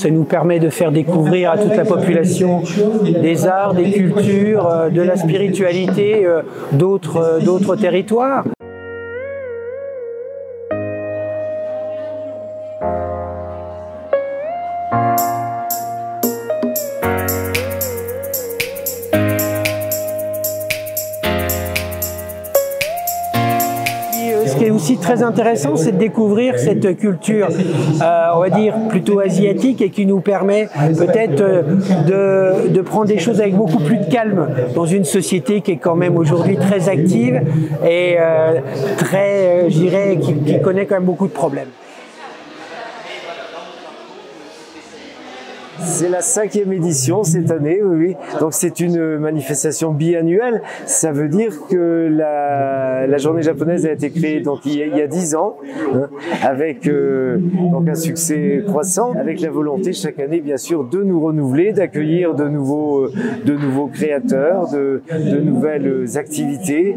Ça nous permet de faire découvrir à toute la population des arts, des cultures, de la spiritualité d'autres territoires. Ce qui est aussi très intéressant, c'est de découvrir cette culture, on va dire, plutôt asiatique et qui nous permet peut-être de prendre des choses avec beaucoup plus de calme dans une société qui est quand même aujourd'hui très active et très, je dirais, qui connaît quand même beaucoup de problèmes. C'est la 5e édition cette année, oui. Donc c'est une manifestation biannuelle. Ça veut dire que la journée japonaise a été créée donc il y a 10 ans, hein, avec donc un succès croissant, avec la volonté chaque année bien sûr de nous renouveler, d'accueillir de nouveaux créateurs, de nouvelles activités.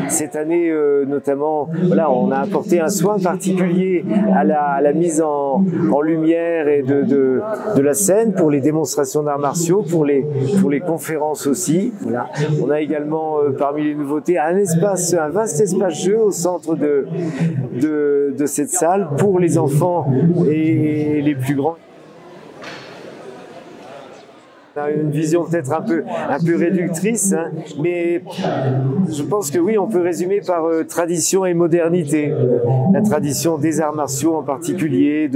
Cette année notamment, voilà, on a apporté un soin particulier à la mise en lumière et de la scène pour les démonstrations d'arts martiaux, pour les conférences aussi. Voilà. On a également parmi les nouveautés un vaste espace jeu au centre de cette salle pour les enfants et les plus grands. On a une vision peut-être un peu réductrice, hein, mais je pense que oui, on peut résumer par tradition et modernité. La tradition des arts martiaux en particulier,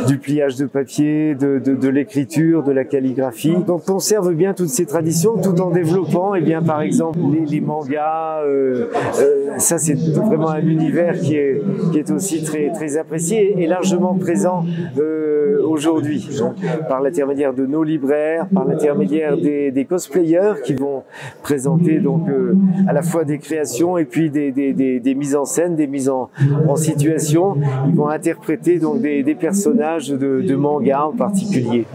du pliage de papier, de l'écriture, de la calligraphie. Donc on conserve bien toutes ces traditions tout en développant, par exemple, les mangas. Ça c'est vraiment un univers qui est aussi très, très apprécié et largement présent aujourd'hui, par l'intermédiaire de nos libraires, par l'intermédiaire des cosplayers qui vont présenter donc à la fois des créations et puis des mises en scène, des mises en situation. Ils vont interpréter donc des personnages de manga en particulier.